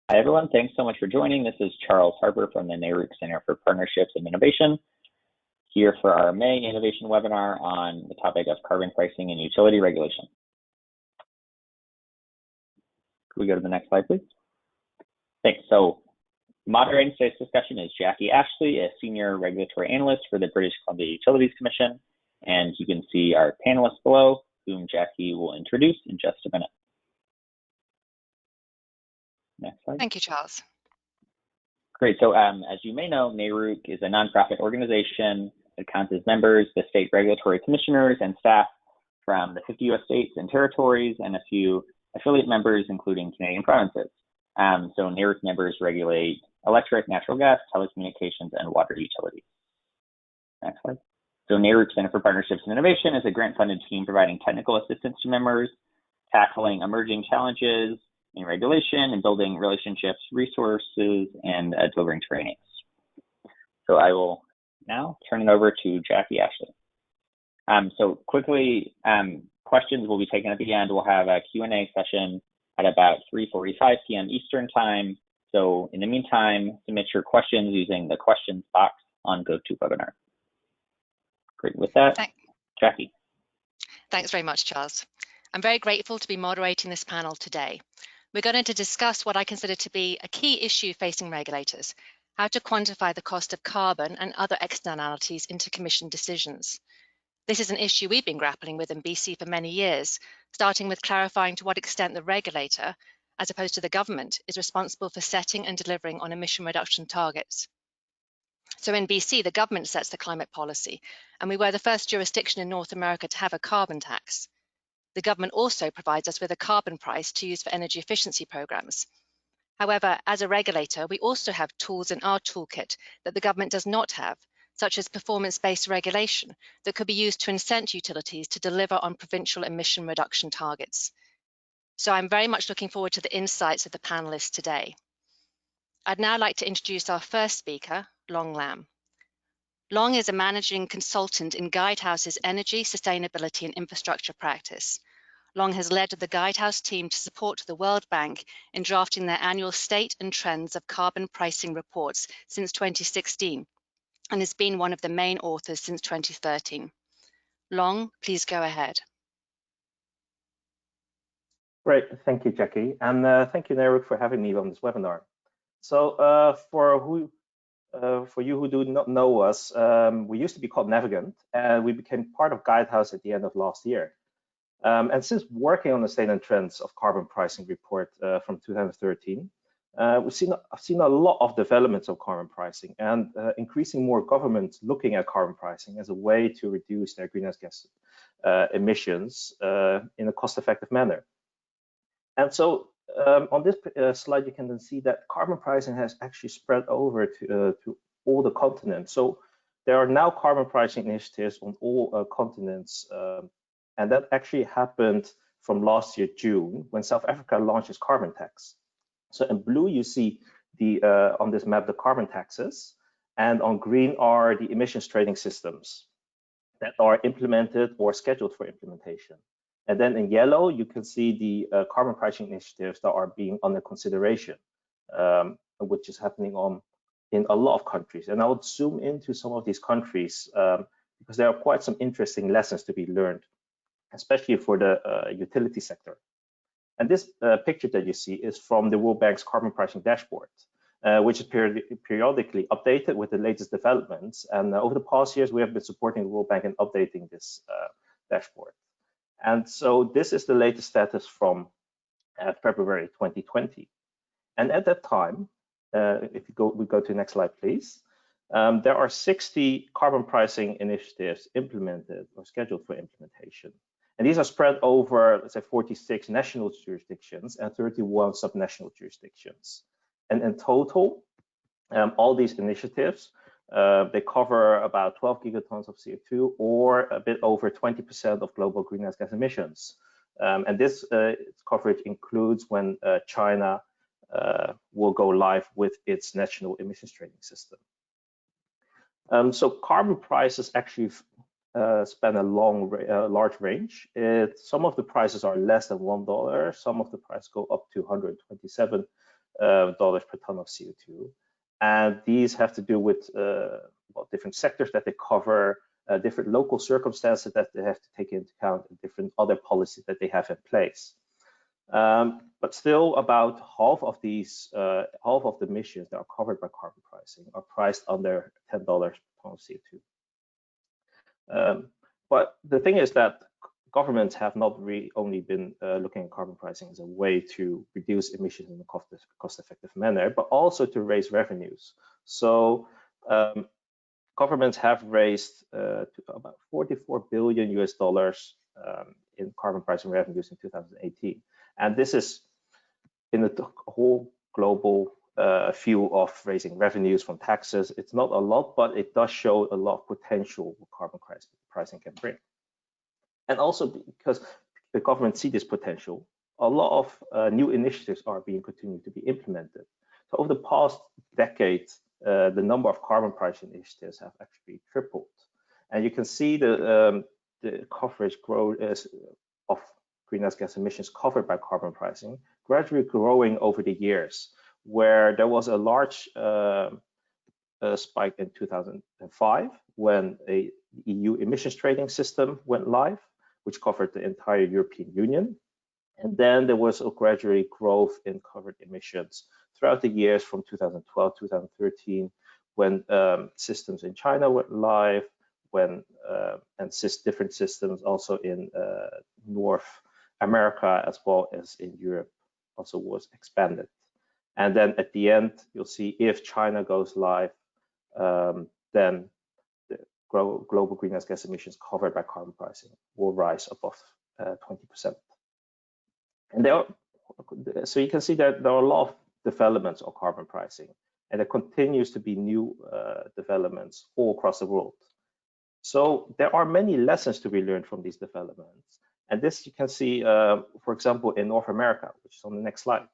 Hi, everyone. Thanks so much for joining. This is Charles Harper from the NARUC Center for Partnerships and Innovation, here for our May Innovation webinar on the topic of carbon pricing and utility regulation. Could we go to the next slide, please? Thanks. So moderating today's discussion is Jackie Ashley, a Senior Regulatory Analyst for the British Columbia Utilities Commission. And you can see our panelists below, whom Jackie will introduce in just a minute. Next slide. Thank you, Charles. Great. So as you may know, NARUC is a nonprofit organization that counts as members the state regulatory commissioners and staff from the 50 U.S. states and territories and a few affiliate members, including Canadian provinces. So NARUC members regulate electric, natural gas, telecommunications, and water utilities. Next slide. So NARUC Center for Partnerships and Innovation is a grant-funded team providing technical assistance to members, tackling emerging challenges in regulation and building relationships, resources, and delivering trainings. So I will now turn it over to Jackie Ashley. So quickly, questions will be taken at the end. We'll have a Q&A session at about 3:45 p.m. Eastern time. So in the meantime, submit your questions using the questions box on GoToWebinar. Great. With that, Jackie. Thanks very much, Charles. I'm very grateful to be moderating this panel today. We're going to discuss what I consider to be a key issue facing regulators, how to quantify the cost of carbon and other externalities into Commission decisions. This is an issue we've been grappling with in BC for many years, starting with clarifying to what extent the regulator, as opposed to the government, is responsible for setting and delivering on emission reduction targets. So in BC, the government sets the climate policy, and we were the first jurisdiction in North America to have a carbon tax. The government also provides us with a carbon price to use for energy efficiency programs. However, as a regulator, we also have tools in our toolkit that the government does not have, such as performance-based regulation that could be used to incent utilities to deliver on provincial emission reduction targets. So I'm very much looking forward to the insights of the panelists today. I'd now like to introduce our first speaker, Long Lam. Long is a managing consultant in Guidehouse's energy, sustainability and infrastructure practice. Long has led the Guidehouse team to support the World Bank in drafting their annual state and trends of carbon pricing reports since 2016 and has been one of the main authors since 2013. Long, please go ahead. Great, thank you, Jackie, and thank you, NARUC, for having me on this webinar. So for you who do not know us, we used to be called Navigant, and we became part of Guidehouse at the end of last year. And since working on the state and trends of carbon pricing report from 2013, I've seen a lot of developments of carbon pricing and increasing more governments looking at carbon pricing as a way to reduce their greenhouse gas emissions in a cost-effective manner. And so on this slide, you can then see that carbon pricing has actually spread over to all the continents. So there are now carbon pricing initiatives on all continents, and that actually happened from last year, June, when South Africa launched its carbon tax. So in blue, you see on this map the carbon taxes, and on green are the emissions trading systems that are implemented or scheduled for implementation. And then in yellow, you can see the carbon pricing initiatives that are being under consideration, which is happening in a lot of countries. And I would zoom into some of these countries because there are quite some interesting lessons to be learned, especially for the utility sector. And this picture that you see is from the World Bank's carbon pricing dashboard, which is periodically updated with the latest developments. And over the past years, we have been supporting the World Bank in updating this dashboard. And so this is the latest status from February 2020. And at that time, if we go to the next slide, please, there are 60 carbon pricing initiatives implemented or scheduled for implementation. And these are spread over, let's say, 46 national jurisdictions and 31 subnational jurisdictions. And in total, all these initiatives, they cover about 12 gigatons of CO2 or a bit over 20% of global greenhouse gas emissions. And this coverage includes when China will go live with its national emissions trading system. So carbon prices actually span a large range. Some of the prices are less than $1. Some of the prices go up to 127 dollars per ton of CO2. And these have to do with different sectors that they cover, different local circumstances that they have to take into account, and different other policies that they have in place. But still, about half of these, half of the emissions that are covered by carbon pricing are priced under $10 per ton of CO2. But the thing is that governments have not really only been looking at carbon pricing as a way to reduce emissions in a cost-effective manner, but also to raise revenues. So governments have raised about $44 billion in carbon pricing revenues in 2018. And this is in the whole global view of raising revenues from taxes. It's not a lot, but it does show a lot of potential what carbon pricing can bring. And also because the government see this potential, a lot of new initiatives are being continued to be implemented. So over the past decade, the number of carbon pricing initiatives have actually tripled. And you can see the coverage of greenhouse gas emissions covered by carbon pricing gradually growing over the years, where there was a large spike in 2005 when a EU emissions trading system went live, which covered the entire European Union. And then there was a gradual growth in covered emissions throughout the years from 2012, 2013, when systems in China went live, when and different systems also in North America as well as in Europe also was expanded. And then at the end, you'll see if China goes live, then the global greenhouse gas emissions covered by carbon pricing will rise above 20%. And so you can see that there are a lot of developments of carbon pricing, and there continues to be new developments all across the world. So there are many lessons to be learned from these developments. And this you can see, for example, in North America, which is on the next slide.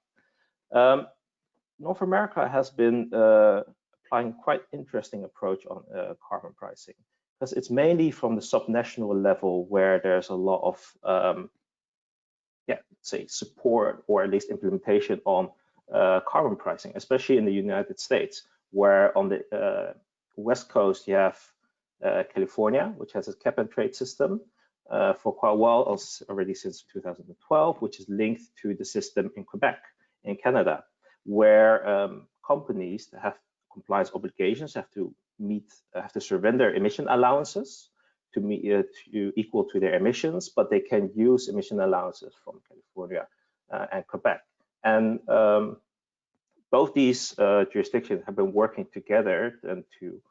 North America has been applying quite interesting approach on carbon pricing, because it's mainly from the subnational level where there's a lot of say support or at least implementation on carbon pricing, especially in the United States, where on the West Coast you have California, which has a cap and trade system for quite a while, already since 2012, which is linked to the system in Quebec, in Canada, where companies that have compliance obligations have to surrender emission allowances to equal to their emissions, but they can use emission allowances from California and Quebec. And both these jurisdictions have been working together and to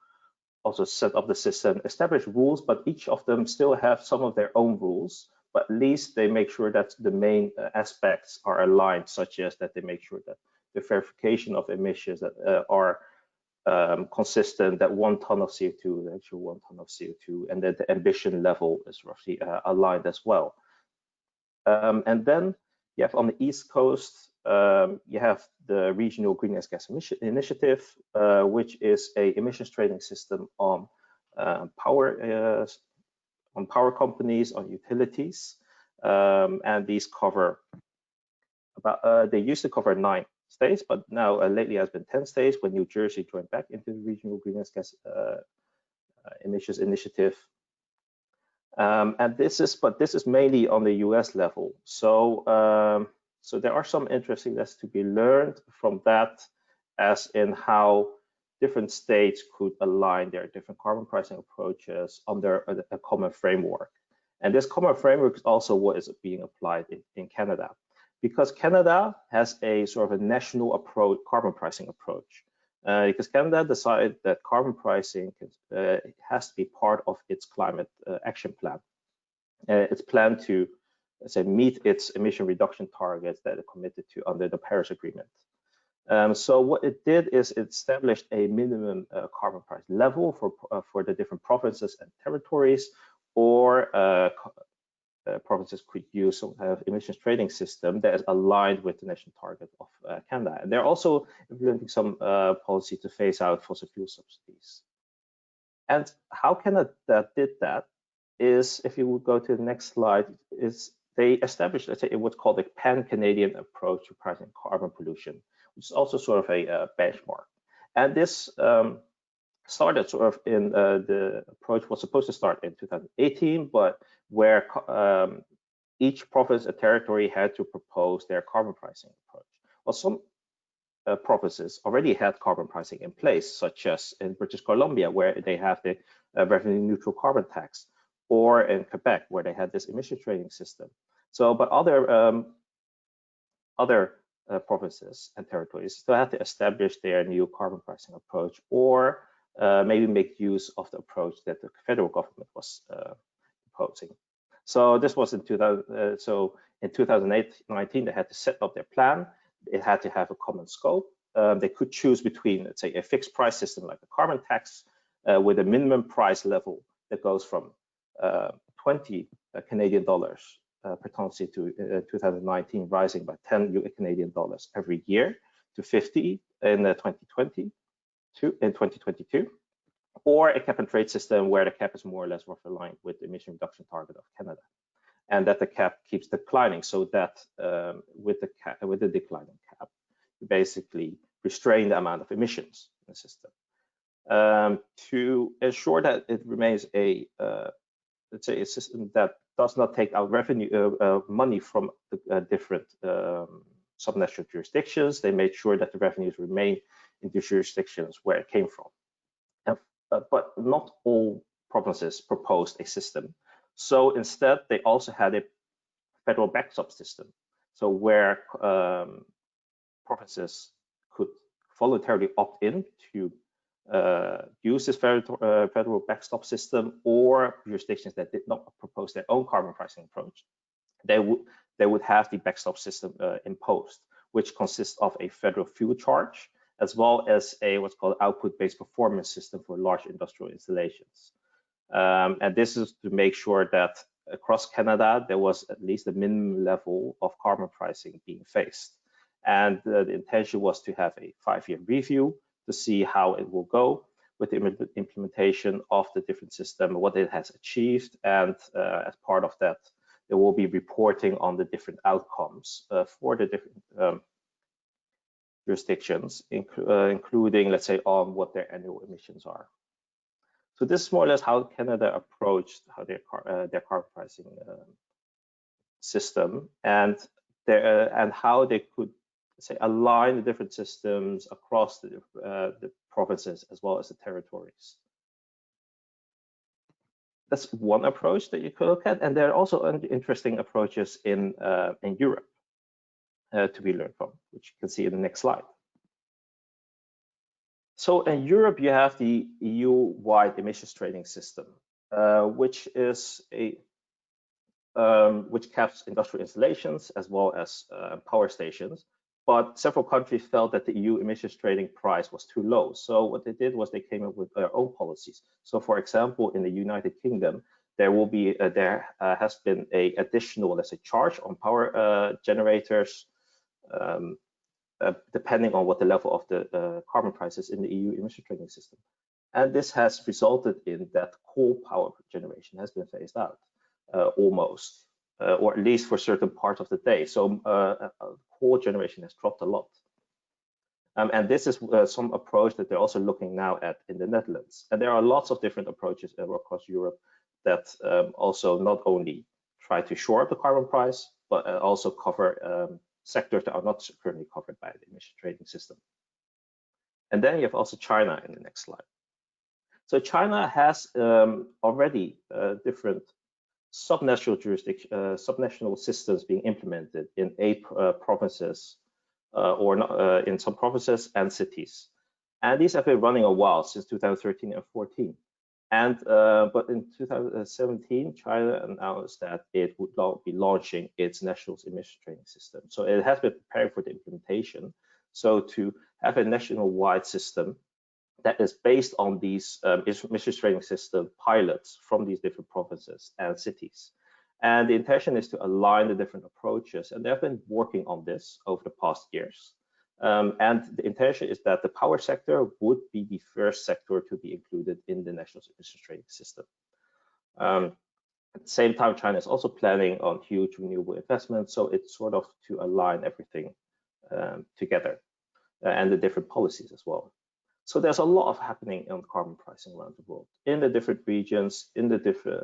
also set up the system, establish rules, but each of them still have some of their own rules, but at least they make sure that the main aspects are aligned, such as that they make sure that the verification of emissions that are consistent, that 1 ton of CO2 is actually 1 ton of CO2, and that the ambition level is roughly aligned as well. And then you have on the East Coast, you have the Regional Greenhouse Gas Initiative, which is a emissions trading system on power companies, on utilities, and these cover about they used to cover 9 states, but now lately has been 10 states when New Jersey joined back into the Regional Greenhouse Gas Emissions Initiative. And this is mainly on the US level. So so there are some interesting lessons to be learned from that, as in how different states could align their different carbon pricing approaches under a common framework. And this common framework is also what is being applied in Canada, because Canada has a sort of a national approach, carbon pricing approach. Because Canada decided that carbon pricing has to be part of its climate action plan. It's planned to, let's say, meet its emission reduction targets that it committed to under the Paris Agreement. So what it did is it established a minimum carbon price level for the different provinces and territories, or provinces could use some kind of emissions trading system that is aligned with the national target of Canada. And they're also implementing some policy to phase out fossil fuel subsidies. And how Canada did that is, if you would go to the next slide, is they established, let's say, what's called a pan-Canadian approach to pricing carbon pollution, which is also sort of a benchmark. And this started sort of in the approach was supposed to start in 2018, but where each province and territory had to propose their carbon pricing approach. Well, some provinces already had carbon pricing in place, such as in British Columbia, where they have the revenue neutral carbon tax, or in Quebec, where they had this emission trading system. So, but other provinces and territories still had to establish their new carbon pricing approach, or maybe make use of the approach that the federal government was proposing. So this was in 2019, they had to set up their plan. It had to have a common scope. They could choose between, let's say, a fixed price system like a carbon tax with a minimum price level that goes from 20 Canadian dollars per ton CO2 2019, rising by 10 Canadian dollars every year to 50 in 2022, or a cap and trade system where the cap is more or less aligned with the emission reduction target of Canada, and that the cap keeps declining, so that with the declining cap, you basically restrain the amount of emissions in the system to ensure that it remains a let's say a system that does not take out revenue money from the different subnational jurisdictions. They made sure that the revenues remain in the jurisdictions where it came from. But not all provinces proposed a system. So instead, they also had a federal backstop system. So where provinces could voluntarily opt in to use this federal backstop system, or jurisdictions that did not propose their own carbon pricing approach, they would have the backstop system imposed, which consists of a federal fuel charge, as well as a what's called output-based performance system for large industrial installations. And this is to make sure that across Canada, there was at least a minimum level of carbon pricing being faced. And the intention was to have a 5-year review to see how it will go with the implementation of the different system, what it has achieved. And as part of that, there will be reporting on the different outcomes for the different jurisdictions, including, let's say, on what their annual emissions are. So this is more or less how Canada approached how their carbon pricing system, and how they could say align the different systems across the provinces as well as the territories. That's one approach that you could look at, and there are also interesting approaches in Europe to be learned from, which you can see in the next slide. So in Europe, you have the EU-wide emissions trading system, which is which caps industrial installations as well as power stations. But several countries felt that the EU emissions trading price was too low. So what they did was they came up with their own policies. So for example, in the United Kingdom, there will be has been a additional, let's say, charge on power generators, depending on what the level of the carbon price is in the EU emission trading system. And this has resulted in that coal power generation has been phased out almost, or at least for certain parts of the day. So coal generation has dropped a lot. And this is some approach that they're also looking now at in the Netherlands. And there are lots of different approaches across Europe that also not only try to shore up the carbon price, but also cover sectors that are not currently covered by the emission trading system. And then you have also China in the next slide. So China has already different subnational systems being implemented in 8 provinces or in some provinces and cities. And these have been running a while, since 2013 and 14. And but in 2017, China announced that it would be launching its national emission trading system. So it has been preparing for the implementation. So to have a national-wide system that is based on these emission trading system pilots from these different provinces and cities. And the intention is to align the different approaches. And they've been working on this over the past years. And the intention is that the power sector would be the first sector to be included in the national emission trading system. At the same time, China is also planning on huge renewable investments, so it's sort of to align everything together and the different policies as well. So there's a lot of happening on carbon pricing around the world, in the different regions, in the different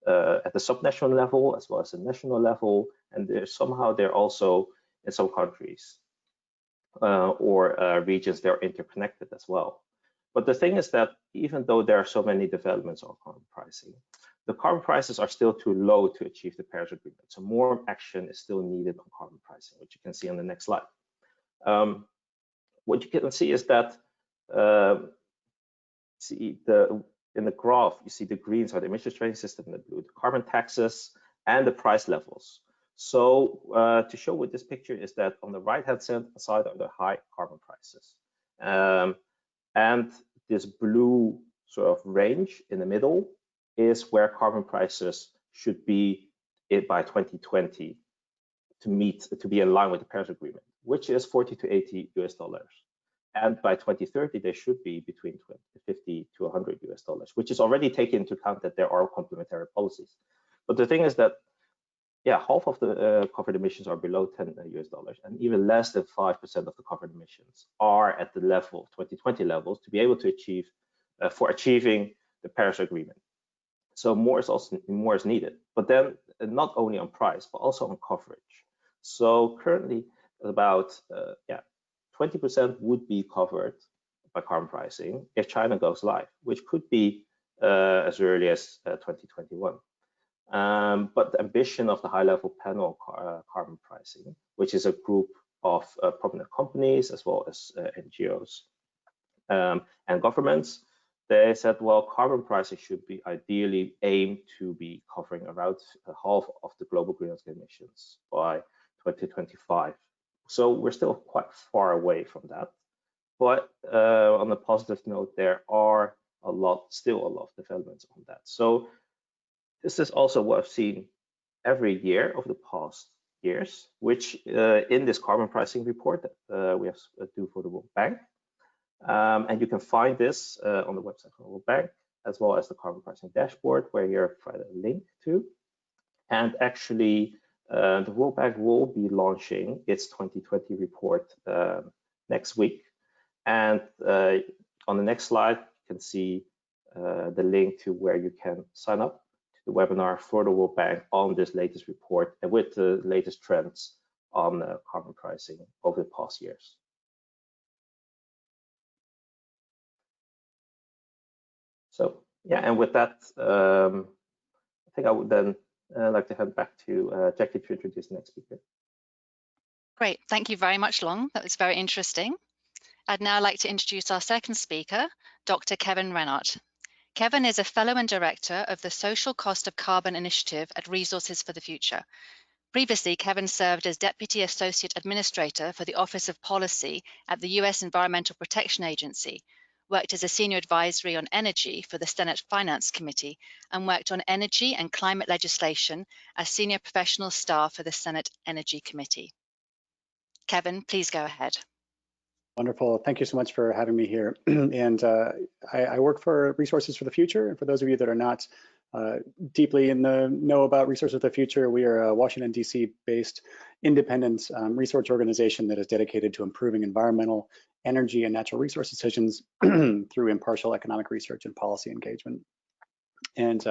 at the subnational level as well as the national level, and they're also in some countries or regions, they're interconnected as well. But the thing is that even though there are so many developments on carbon pricing, the carbon prices are still too low to achieve the Paris Agreement. So more action is still needed on carbon pricing, which you can see on the next slide. What you can see is that in the graph, you see the greens are the emissions trading system, the blue, the carbon taxes, and the price levels. So to show with this picture is that on the right-hand side are the high carbon prices. And this blue sort of range in the middle is where carbon prices should be by 2020 to be in line with the Paris Agreement, which is 40 to 80 US dollars. And by 2030, they should be between 50 to 100 US dollars, which is already taken into account that there are complementary policies. But the thing is that, yeah, half of the covered emissions are below 10 US dollars, and even less than 5% of the covered emissions are at the level, 2020 levels, to be able to achieve, for achieving the Paris Agreement. So more is needed, but then not only on price, but also on coverage. So currently about 20% would be covered by carbon pricing if China goes live, which could be as early as 2021. But the ambition of the high-level panel carbon pricing, which is a group of prominent companies as well as NGOs and governments, they said, well, carbon pricing should be ideally aimed to be covering around half of the global greenhouse gas emissions by 2025. So we're still quite far away from that. But on a positive note, there are still a lot of developments on that. So this is also what I've seen every year over the past years, which in this carbon pricing report that we have to do for the World Bank. And you can find this on the website of the World Bank, as well as the carbon pricing dashboard, where you're provided a link to. And actually, the World Bank will be launching its 2020 report next week. And on the next slide, you can see the link to where you can sign up to the webinar for the World Bank on this latest report and with the latest trends on carbon pricing over the past years. So yeah, and with that, I think I would then like to hand back to Jackie to introduce the next speaker. Great, thank you very much, Long. That was very interesting. I'd now like to introduce our second speaker, Dr. Kevin Rennert. Kevin is a fellow and director of the Social Cost of Carbon Initiative at Resources for the Future. Previously, Kevin served as Deputy Associate Administrator for the Office of Policy at the US Environmental Protection Agency, worked as a senior advisory on energy for the Senate Finance Committee, and worked on energy and climate legislation as senior professional staff for the Senate Energy Committee. Kevin, please go ahead. Wonderful. Thank you so much for having me here. And I work for Resources for the Future. And for those of you that are not deeply in the know about Resources for the Future, we are a Washington, D.C. based independent research organization that is dedicated to improving environmental, energy, and natural resource decisions through impartial economic research and policy engagement. And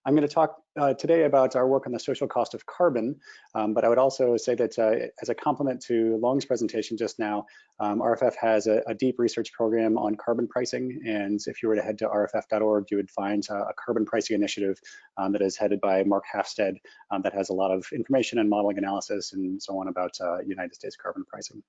I'm going to talk today about our work on the social cost of carbon, but I would also say that as a complement to Long's presentation just now, RFF has a deep research program on carbon pricing, and if you were to head to rff.org, you would find a carbon pricing initiative that is headed by Mark Halfstead that has a lot of information and modeling analysis and so on about United States carbon pricing.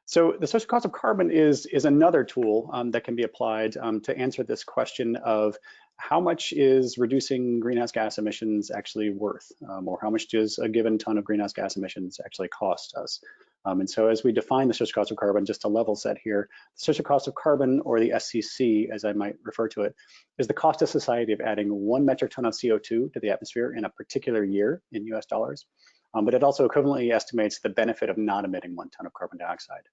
So the social cost of carbon is another tool that can be applied to answer this question of how much is reducing greenhouse gas emissions actually worth, or how much does a given ton of greenhouse gas emissions actually cost us? And so as we define the social cost of carbon, just to level set here, the social cost of carbon, or the SCC, as I might refer to it, is the cost to society of adding 1 metric ton of CO2 to the atmosphere in a particular year in US dollars. But it also equivalently estimates the benefit of not emitting 1 ton of carbon dioxide.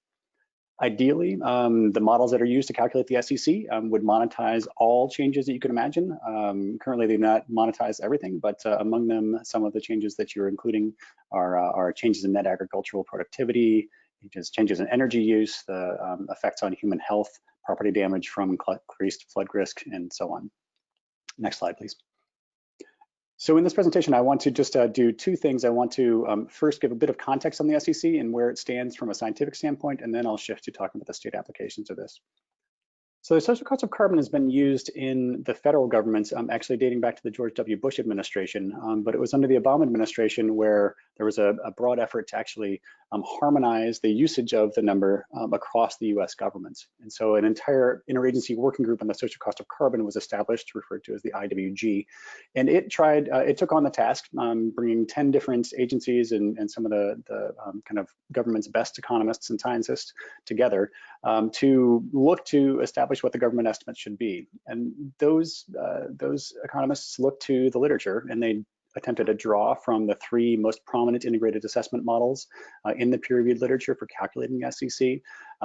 Ideally, the models that are used to calculate the SEC would monetize all changes that you can imagine. Currently, they do not monetize everything, but among them, some of the changes that you're including are changes in net agricultural productivity, changes in energy use, the effects on human health, property damage from increased flood risk, and so on. Next slide, please. So in this presentation, I want to just do two things. I want to first give a bit of context on the SEC and where it stands from a scientific standpoint, and then I'll shift to talking about the state applications of this. So the social cost of carbon has been used in the federal government, actually dating back to the George W. Bush administration, but it was under the Obama administration where there was a broad effort to actually harmonize the usage of the number across the US government. And so an entire interagency working group on the social cost of carbon was established, referred to as the IWG. And it took on the task, bringing 10 different agencies and some of the kind of government's best economists and scientists together to look to establish what the government estimates should be. And those economists looked to the literature and they attempted to draw from the three most prominent integrated assessment models in the peer-reviewed literature for calculating the SEC.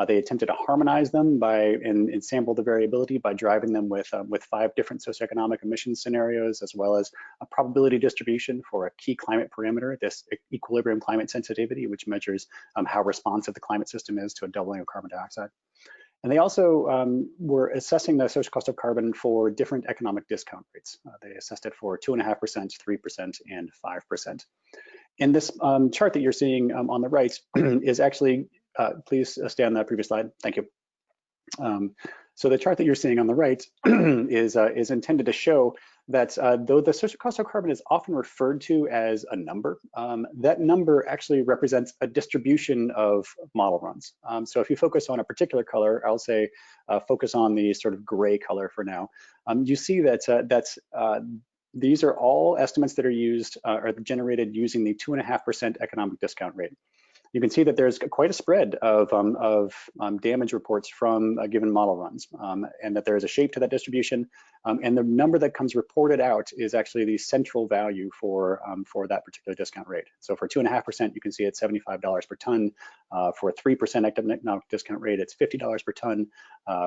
They attempted to harmonize them and sample the variability by driving them with 5 different socioeconomic emission scenarios, as well as a probability distribution for a key climate parameter, this equilibrium climate sensitivity, which measures how responsive the climate system is to a doubling of carbon dioxide. And they also were assessing the social cost of carbon for different economic discount rates. They assessed it for 2.5%, 3%, and 5%. And this chart that you're seeing on the right is actually, please stay on that previous slide, thank you. So the chart that you're seeing on the right is intended to show that though the social cost of carbon is often referred to as a number, that number actually represents a distribution of model runs. So if you focus on a particular color, I'll say focus on the sort of gray color for now, you see that these are all estimates that are used or generated using the 2.5% economic discount rate. You can see that there's quite a spread of damage reports from given model runs, and that there is a shape to that distribution. And the number that comes reported out is actually the central value for that particular discount rate. So for 2.5%, you can see it's $75 per ton. For 3% economic discount rate, it's $50 per ton.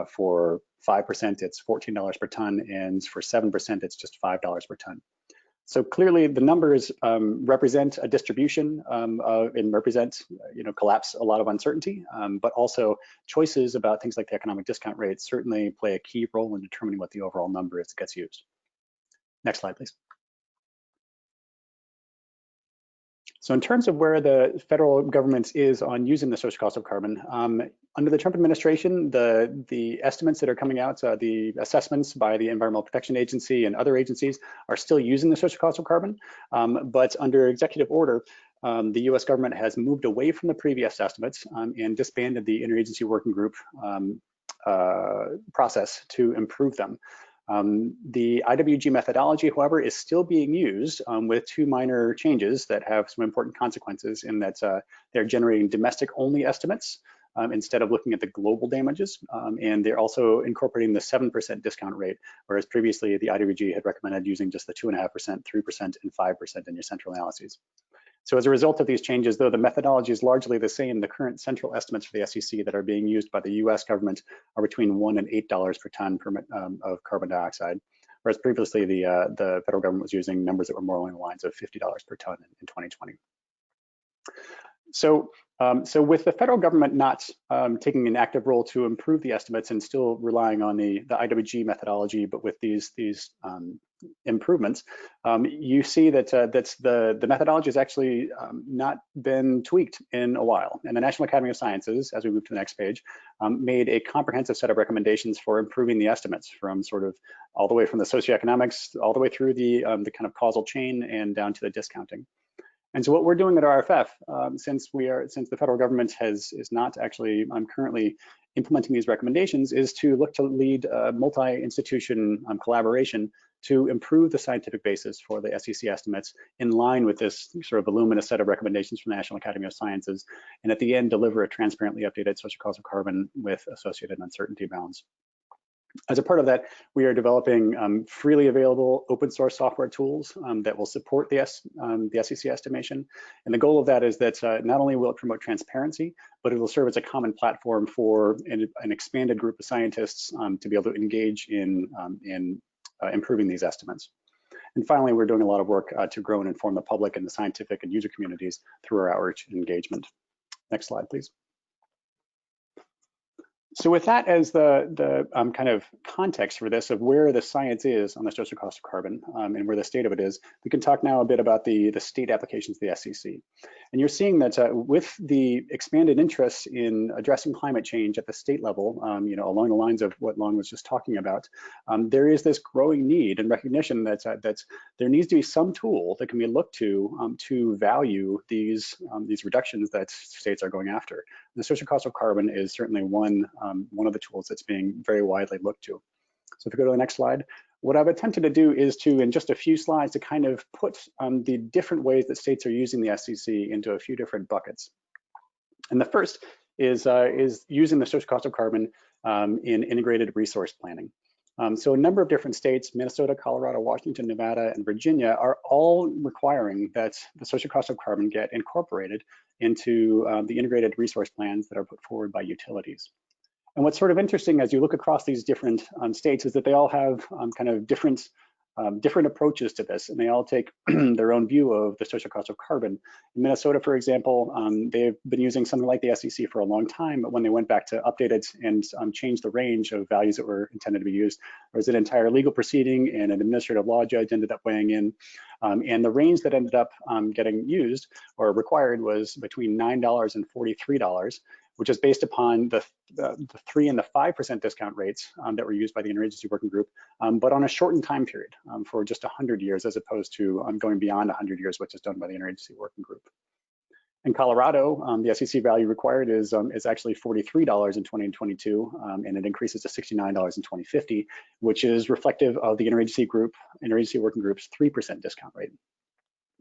For 5%, it's $14 per ton, and for 7%, it's just $5 per ton. So clearly the numbers represent a distribution and represent, collapse a lot of uncertainty, but also choices about things like the economic discount rate certainly play a key role in determining what the overall number is that gets used. Next slide, please. So in terms of where the federal government is on using the social cost of carbon, under the Trump administration, the estimates that are coming out, the assessments by the Environmental Protection Agency and other agencies are still using the social cost of carbon, but under executive order, the US government has moved away from the previous estimates and disbanded the interagency working group process to improve them. The IWG methodology, however, is still being used with 2 minor changes that have some important consequences in that they're generating domestic-only estimates instead of looking at the global damages, and they're also incorporating the 7% discount rate, whereas previously the IWG had recommended using just the 2.5%, 3%, and 5% in your central analyses. So as a result of these changes, though the methodology is largely the same, the current central estimates for the SEC that are being used by the US government are between $1 and $8 per ton of carbon dioxide, whereas previously the federal government was using numbers that were more along the lines of $50 per ton in 2020. So with the federal government not taking an active role to improve the estimates and still relying on the IWG methodology, but with these improvements, you see that the methodology has actually not been tweaked in a while. And the National Academy of Sciences, as we move to the next page, made a comprehensive set of recommendations for improving the estimates from sort of all the way from the socioeconomics, all the way through the kind of causal chain and down to the discounting. And so what we're doing at RFF, since the federal government is not actually currently implementing these recommendations, is to look to lead multi-institution collaboration to improve the scientific basis for the SEC estimates in line with this sort of voluminous set of recommendations from the National Academy of Sciences, and at the end deliver a transparently updated social cost of carbon with associated uncertainty bounds. As a part of that, we are developing freely available open source software tools that will support the SEC estimation. And the goal of that is that not only will it promote transparency, but it will serve as a common platform for an expanded group of scientists to be able to engage in improving these estimates. And finally, we're doing a lot of work to grow and inform the public and the scientific and user communities through our outreach and engagement. Next slide, please. So with that as the kind of context for this of where the science is on the social cost of carbon and where the state of it is, we can talk now a bit about the state applications of the SEC. And you're seeing that with the expanded interest in addressing climate change at the state level, along the lines of what Long was just talking about, there is this growing need and recognition that there needs to be some tool that can be looked to value these reductions that states are going after. The social cost of carbon is certainly one of the tools that's being very widely looked to. So if we go to the next slide, what I've attempted to do is to, in just a few slides, to kind of put the different ways that states are using the SEC into a few different buckets. And the first is using the social cost of carbon in integrated resource planning. So a number of different states, Minnesota, Colorado, Washington, Nevada, and Virginia, are all requiring that the social cost of carbon get incorporated into the integrated resource plans that are put forward by utilities. And what's sort of interesting as you look across these different states is that they all have kind of different approaches to this, and they all take their own view of the social cost of carbon. In Minnesota, for example, they've been using something like the SEC for a long time, but when they went back to update it and change the range of values that were intended to be used, there was an entire legal proceeding and an administrative law judge ended up weighing in. And the range that ended up getting used or required was between $9 and $43, which is based upon the 3% and the 5% discount rates that were used by the Interagency Working Group, but on a shortened time period for just 100 years, as opposed to going beyond 100 years, which is done by the Interagency Working Group. In Colorado, the SEC value required is actually $43 in 2022, and it increases to $69 in 2050, which is reflective of the Interagency Working Group's 3% discount rate.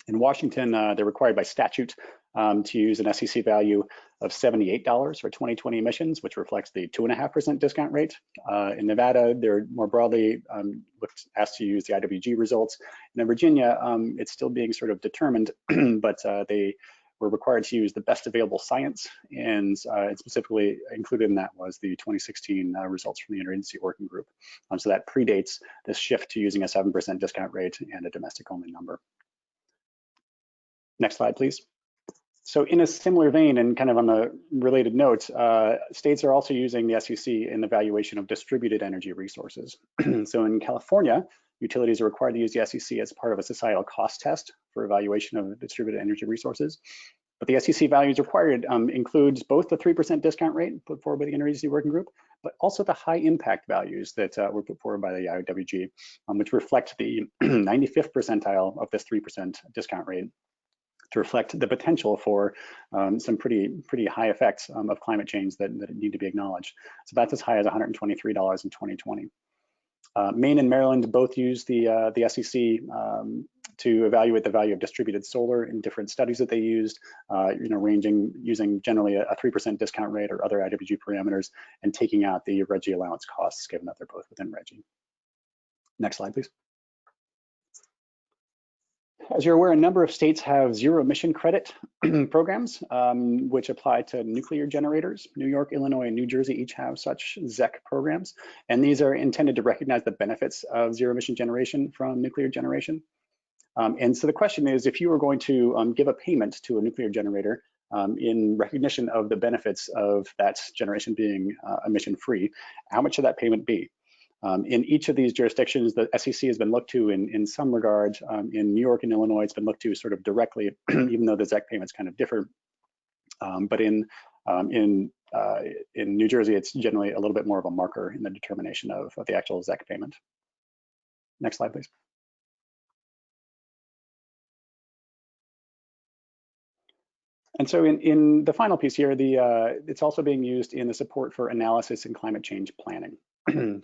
In Washington, they're required by statute to use an SEC value of $78 for 2020 emissions, which reflects the 2.5% discount rate. In Nevada, they're more broadly asked to use the IWG results. And in Virginia, it's still being sort of determined, but they were required to use the best available science, and specifically included in that was the 2016 results from the Interagency Working Group. So that predates this shift to using a 7% discount rate and a domestic only number. Next slide, please. So in a similar vein and kind of on the related note, states are also using the SEC in the valuation of distributed energy resources. So in California, utilities are required to use the SEC as part of a societal cost test for evaluation of distributed energy resources. But the SEC values required includes both the 3% discount rate put forward by the Interagency Working Group, but also the high impact values that were put forward by the IWG, which reflect the 95th percentile of this 3% discount rate, to reflect the potential for some pretty high effects of climate change that need to be acknowledged. So that's as high as $123 in 2020. Maine and Maryland both use the SEC to evaluate the value of distributed solar in different studies that they used, using generally a 3% discount rate or other IWG parameters, and taking out the RGGI allowance costs, given that they're both within RGGI. Next slide, please. As you're aware, a number of states have zero emission credit programs, which apply to nuclear generators. New York, Illinois, and New Jersey each have such ZEC programs, and these are intended to recognize the benefits of zero emission generation from nuclear generation. And so the question is, if you were going to give a payment to a nuclear generator in recognition of the benefits of that generation being emission-free, how much should that payment be? In each of these jurisdictions, the SEC has been looked to in some regard. In New York and Illinois, it's been looked to sort of directly, even though the ZEC payments kind of differ. But in New Jersey, it's generally a little bit more of a marker in the determination of the actual ZEC payment. Next slide, please. And so in the final piece here, it's also being used in the support for analysis and climate change planning.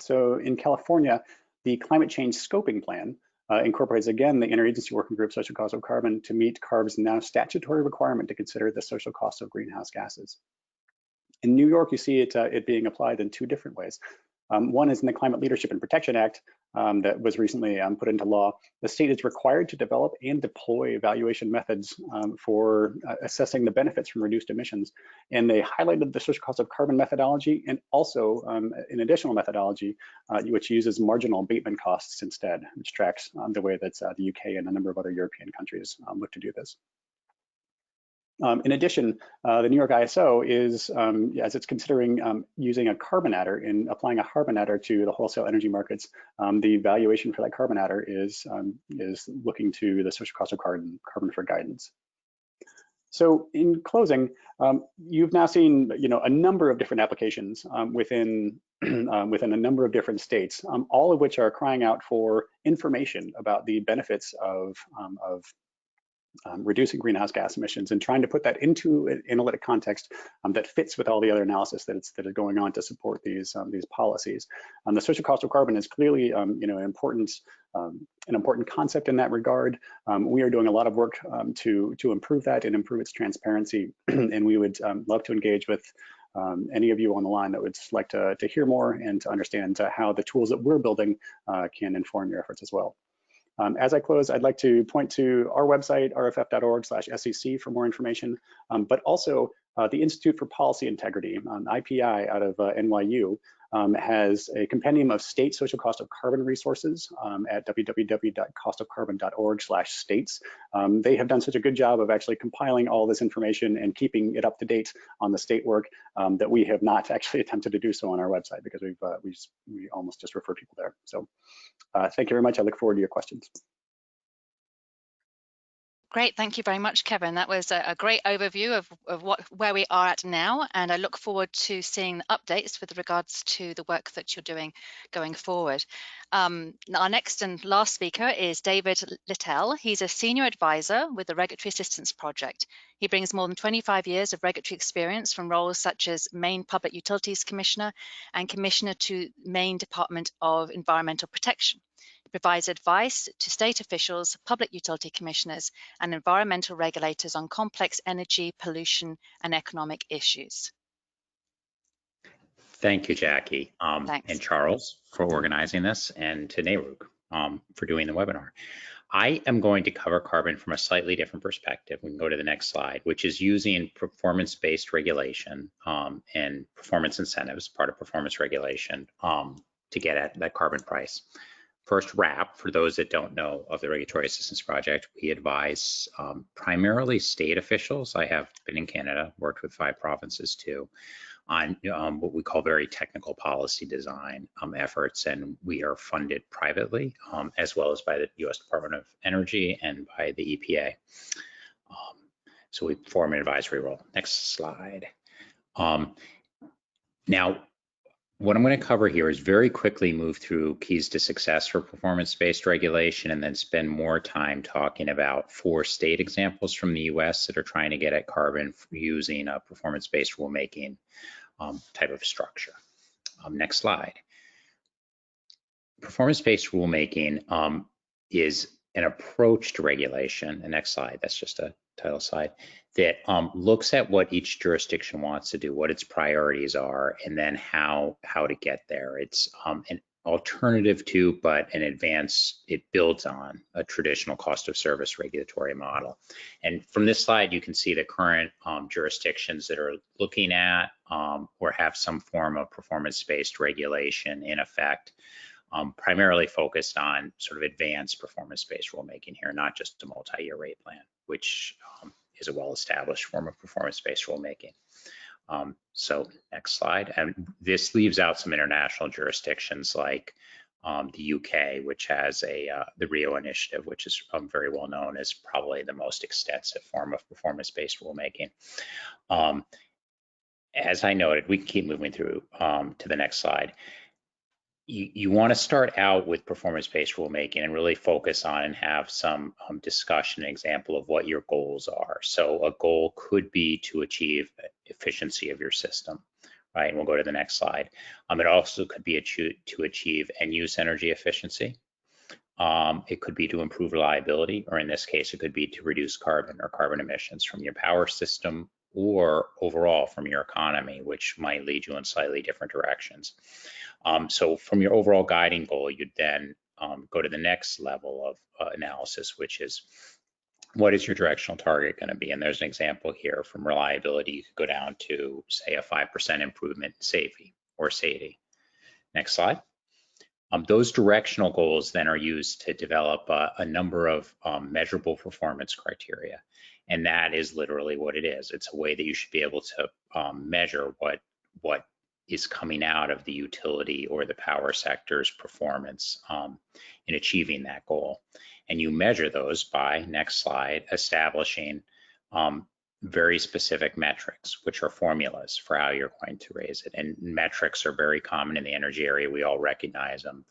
So in California, the climate change scoping plan incorporates, again, the Interagency Working Group social cost of carbon to meet CARB's now statutory requirement to consider the social cost of greenhouse gases. In New York, you see it being applied in two different ways. One is in the Climate Leadership and Protection Act that was recently put into law. The state is required to develop and deploy evaluation methods for assessing the benefits from reduced emissions. And they highlighted the social cost of carbon methodology and also an additional methodology which uses marginal abatement costs instead, which tracks the way that the UK and a number of other European countries look to do this. In addition, the New York ISO is, as it's considering using a carbon adder in applying a carbon adder to the wholesale energy markets, the valuation for that carbon adder is looking to the social cost of carbon for guidance. So in closing, you've now seen a number of different applications within a number of different states, all of which are crying out for information about the benefits of reducing greenhouse gas emissions and trying to put that into an analytic context that fits with all the other analysis that is going on to support these policies. The social cost of carbon is clearly an important concept in that regard. We are doing a lot of work to improve that and improve its transparency, and we would love to engage with any of you on the line that would like to hear more and to understand how the tools that we're building can inform your efforts as well. As I close, I'd like to point to our website, rff.org/SEC for more information, but also the Institute for Policy Integrity, IPI out of NYU, has a compendium of state social cost of carbon resources at www.costofcarbon.org/states. They have done such a good job of actually compiling all this information and keeping it up to date on the state work that we have not actually attempted to do so on our website because we almost just refer people there. So thank you very much. I look forward to your questions. Great, thank you very much, Kevin. That was a great overview of where we are at now, and I look forward to seeing the updates with regards to the work that you're doing going forward. Our next and last speaker is David Littell. He's a senior advisor with the Regulatory Assistance Project. He brings more than 25 years of regulatory experience from roles such as Maine Public Utilities Commissioner and Commissioner to Maine Department of Environmental Protection. Provides advice to state officials, public utility commissioners, and environmental regulators on complex energy, pollution, and economic issues. Thank you, Jackie, Thanks. and Charles for organizing this, and to Nairuk for doing the webinar. I am going to cover carbon from a slightly different perspective. We can go to the next slide, which is using performance-based regulation and performance incentives, part of performance regulation, to get at that carbon price. First, RAP, for those that don't know of the Regulatory Assistance Project, we advise primarily state officials. I have been in Canada, worked with 5 provinces too, on what we call very technical policy design efforts, and we are funded privately as well as by the U.S. Department of Energy and by the EPA. So we form an advisory role. Next slide. Now, what I'm going to cover here is very quickly move through keys to success for performance-based regulation and then spend more time talking about 4 state examples from the US that are trying to get at carbon using a performance-based rulemaking type of structure. Next slide. Performance-based rulemaking is an approach to regulation. The next slide, that's just a title slide, that looks at what each jurisdiction wants to do, what its priorities are, and then how to get there. It's an alternative to, but an advance, it builds on a traditional cost of service regulatory model. And from this slide, you can see the current jurisdictions that are looking at or have some form of performance-based regulation in effect. Primarily focused on sort of advanced performance-based rulemaking here, not just a multi-year rate plan, which is a well-established form of performance-based rulemaking. So next slide. And this leaves out some international jurisdictions like the UK, which has the Rio Initiative, which is very well known as probably the most extensive form of performance-based rulemaking. As I noted, we can keep moving through to the next slide. You want to start out with performance-based rulemaking and really focus on and have some discussion, example of what your goals are. So a goal could be to achieve efficiency of your system, right? And we'll go to the next slide. It also could be to achieve end-use energy efficiency. It could be to improve reliability, or in this case, it could be to reduce carbon or carbon emissions from your power system or overall from your economy, which might lead you in slightly different directions. So from your overall guiding goal, you'd then go to the next level of analysis, which is what is your directional target going to be? And there's an example here from reliability. You could go down to, say, a 5% improvement in safety or SAIDI. Next slide. Those directional goals then are used to develop a number of measurable performance criteria. And that is literally what it is. It's a way that you should be able to measure what is coming out of the utility or the power sector's performance in achieving that goal. And you measure those by, next slide, establishing very specific metrics, which are formulas for how you're going to raise it. And metrics are very common in the energy area. We all recognize them.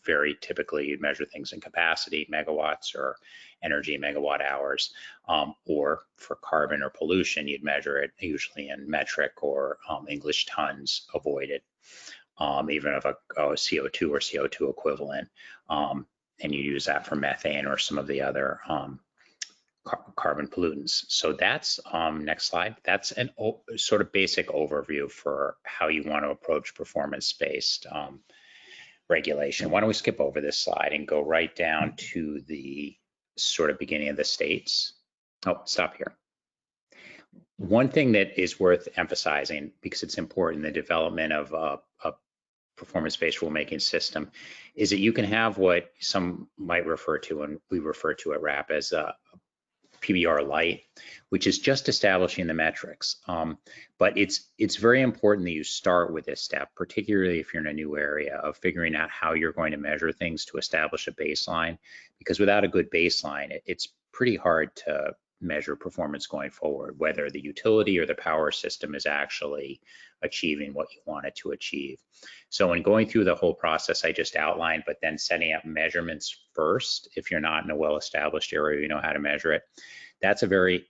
Very typically, you'd measure things in capacity, megawatts, or energy megawatt hours. Or for carbon or pollution, you'd measure it usually in metric or English tons avoided, even of a CO2 or CO2 equivalent. And you use that for methane or some of the other carbon pollutants. So that's, next slide, that's an sort of basic overview for how you want to approach performance-based regulation. Why don't we skip over this slide and go right down to the sort of beginning of the states. Oh, stop here. One thing that is worth emphasizing, because it's important in the development of a performance-based rulemaking system, is that you can have what some might refer to, and we refer to at RAP as a PBR light, which is just establishing the metrics. But it's very important that you start with this step, particularly if you're in a new area, of figuring out how you're going to measure things to establish a baseline, because without a good baseline, it's pretty hard to measure performance going forward, whether the utility or the power system is actually achieving what you want it to achieve. So in going through the whole process I just outlined, but then setting up measurements first, if you're not in a well-established area, you know how to measure it, that's a very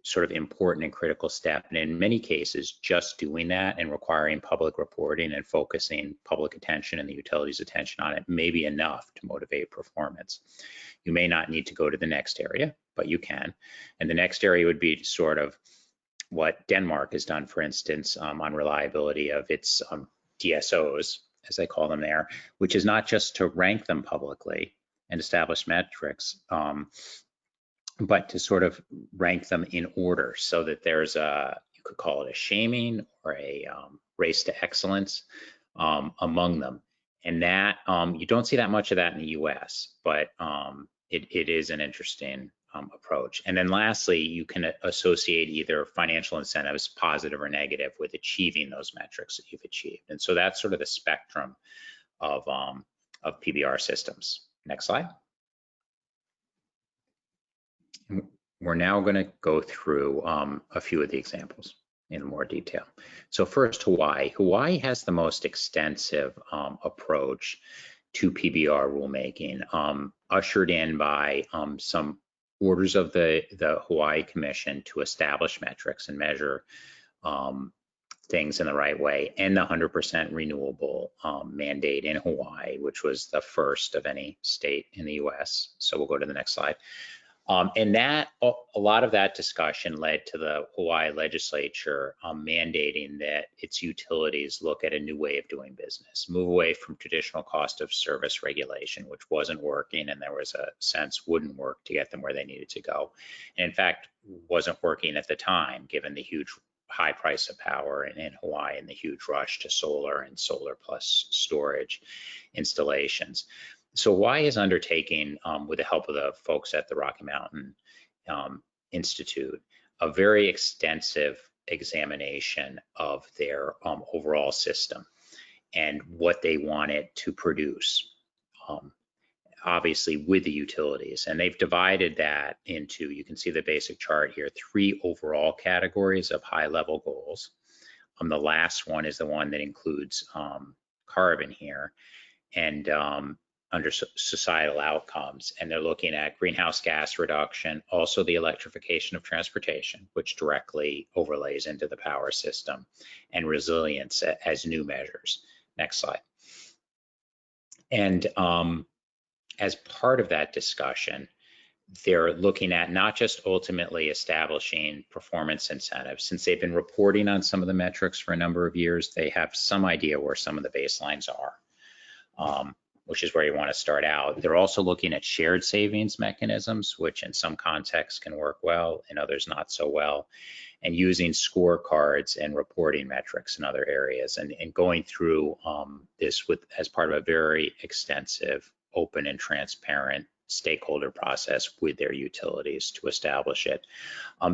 sort of important and critical step. And in many cases, just doing that and requiring public reporting and focusing public attention and the utility's attention on it may be enough to motivate performance. You may not need to go to the next area, but you can. And the next area would be sort of what Denmark has done, for instance, on reliability of its DSOs, as they call them there, which is not just to rank them publicly and establish metrics, but to sort of rank them in order so that there's a, you could call it a shaming or a race to excellence among them. And that, you don't see that much of that in the US, but it is an interesting approach. And then lastly, you can associate either financial incentives, positive or negative, with achieving those metrics that you've achieved. And so that's sort of the spectrum of PBR systems. Next slide. We're now going to go through a few of the examples in more detail. So first, Hawaii. Hawaii has the most extensive approach to PBR rulemaking, ushered in by some orders of the Hawaii Commission to establish metrics and measure things in the right way, and the 100% renewable mandate in Hawaii, which was the first of any state in the US. So we'll go to the next slide. And that, a lot of that discussion led to the Hawaii legislature mandating that its utilities look at a new way of doing business, move away from traditional cost of service regulation, which wasn't working, and there was a sense wouldn't work to get them where they needed to go. And in fact, wasn't working at the time, given the huge high price of power in Hawaii and the huge rush to solar and solar plus storage installations. So Hawaii is undertaking, with the help of the folks at the Rocky Mountain Institute, a very extensive examination of their overall system and what they want it to produce, obviously with the utilities. And they've divided that into, you can see the basic chart here, 3 overall categories of high-level goals. The last one is the one that includes carbon here, and under societal outcomes, and they're looking at greenhouse gas reduction, also the electrification of transportation, which directly overlays into the power system, and resilience as new measures. Next slide. And as part of that discussion, they're looking at not just ultimately establishing performance incentives. Since they've been reporting on some of the metrics for a number of years, they have some idea where some of the baselines are, which is where you want to start out. They're also looking at shared savings mechanisms, which in some contexts can work well, in others not so well, and using scorecards and reporting metrics in other areas, and going through this as part of a very extensive, open and transparent stakeholder process with their utilities to establish it.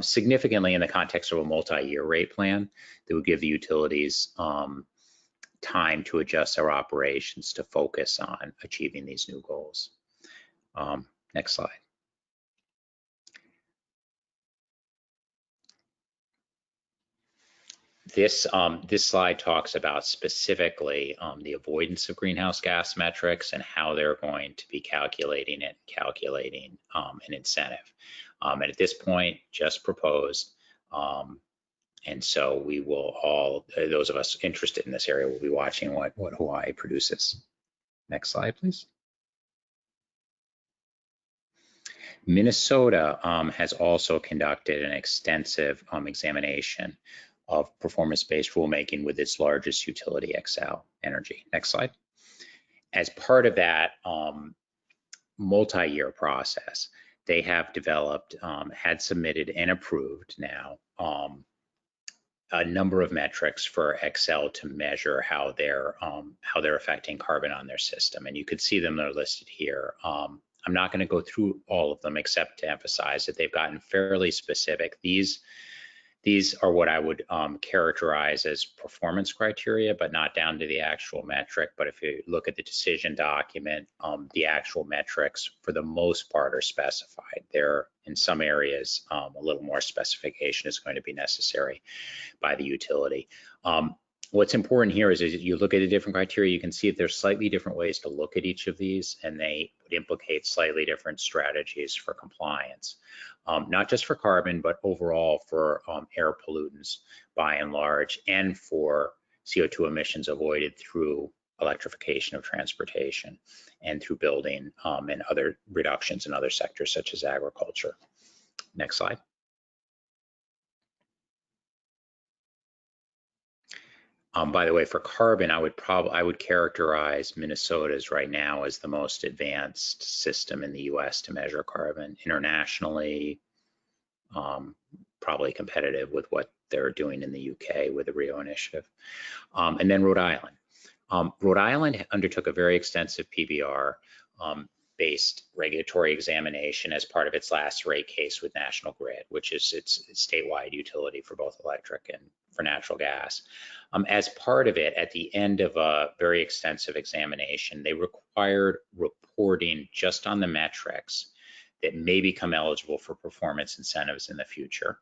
Significantly in the context of a multi-year rate plan that would give the utilities time to adjust their operations to focus on achieving these new goals. Next slide. This slide talks about specifically the avoidance of greenhouse gas metrics and how they're going to be calculating an incentive. And at this point, just proposed. And so we will all, those of us interested in this area, will be watching what Hawaii produces. Next slide, please. Minnesota has also conducted an extensive examination of performance-based rulemaking with its largest utility, Xcel Energy. Next slide. As part of that multi-year process, they have developed, had submitted and approved now a number of metrics for Xcel to measure how they're affecting carbon on their system, and you can see them. They're listed here. I'm not going to go through all of them except to emphasize that they've gotten fairly specific. These are what I would characterize as performance criteria, but not down to the actual metric. But if you look at the decision document, the actual metrics for the most part are specified. There, in some areas, a little more specification is going to be necessary by the utility. What's important here is you look at the different criteria, you can see that there's slightly different ways to look at each of these, and they would implicate slightly different strategies for compliance. Not just for carbon, but overall for air pollutants by and large, and for CO2 emissions avoided through electrification of transportation and through building and other reductions in other sectors such as agriculture. Next slide. By the way, for carbon, I would characterize Minnesota's right now as the most advanced system in the U.S. to measure carbon. Internationally, probably competitive with what they're doing in the UK with the Rio Initiative. And then Rhode Island. Rhode Island undertook a very extensive PBR based regulatory examination as part of its last rate case with National Grid, which is its statewide utility for both electric and for natural gas. As part of it, at the end of a very extensive examination, they required reporting just on the metrics that may become eligible for performance incentives in the future.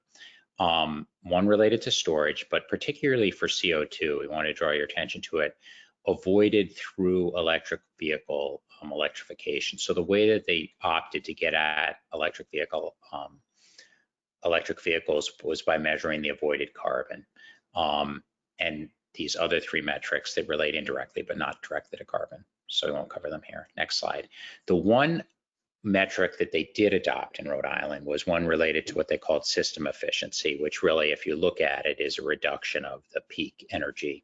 One related to storage, but particularly for CO2, we want to draw your attention to it, avoided through electric vehicle electrification. So the way that they opted to get at electric vehicles was by measuring the avoided carbon. And these other three metrics that relate indirectly but not directly to carbon. So we won't cover them here. Next slide. The one metric that they did adopt in Rhode Island was one related to what they called system efficiency, which really, if you look at it, is a reduction of the peak energy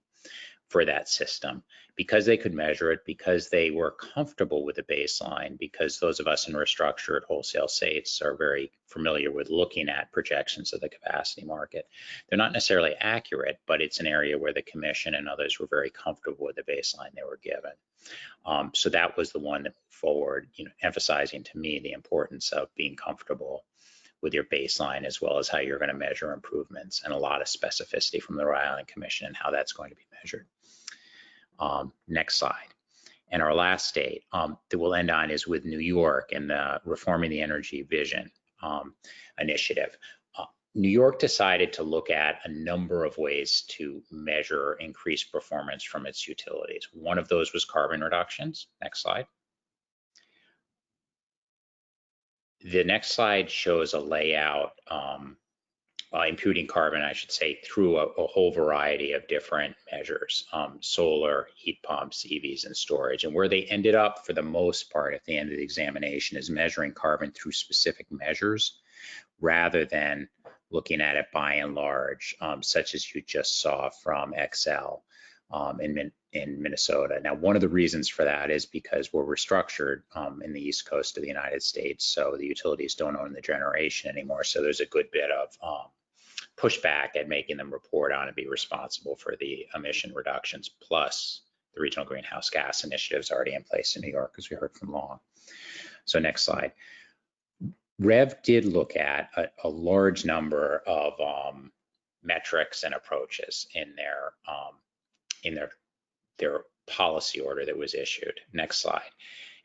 for that system. Because they could measure it, because they were comfortable with the baseline, because those of us in restructured wholesale states are very familiar with looking at projections of the capacity market. They're not necessarily accurate, but it's an area where the commission and others were very comfortable with the baseline they were given. So that was the one that moved forward, emphasizing to me the importance of being comfortable with your baseline, as well as how you're going to measure improvements, and a lot of specificity from the Rhode Island Commission and how that's going to be measured. Next slide. And our last state that we'll end on is with New York and the Reforming the Energy Vision initiative. New York decided to look at a number of ways to measure increased performance from its utilities. One of those was carbon reductions. Next slide. The next slide shows a layout imputing carbon, I should say, through a whole variety of different measures, solar, heat pumps, EVs, and storage. And where they ended up for the most part at the end of the examination is measuring carbon through specific measures rather than looking at it by and large, such as you just saw from XL in Minnesota. Now, one of the reasons for that is because we're restructured in the East Coast of the United States, so the utilities don't own the generation anymore. So there's a good bit of pushback at making them report on and be responsible for the emission reductions, plus the regional greenhouse gas initiatives already in place in New York, as we heard from Long. So next slide. Rev did look at a large number of metrics and approaches in their policy order that was issued. Next slide.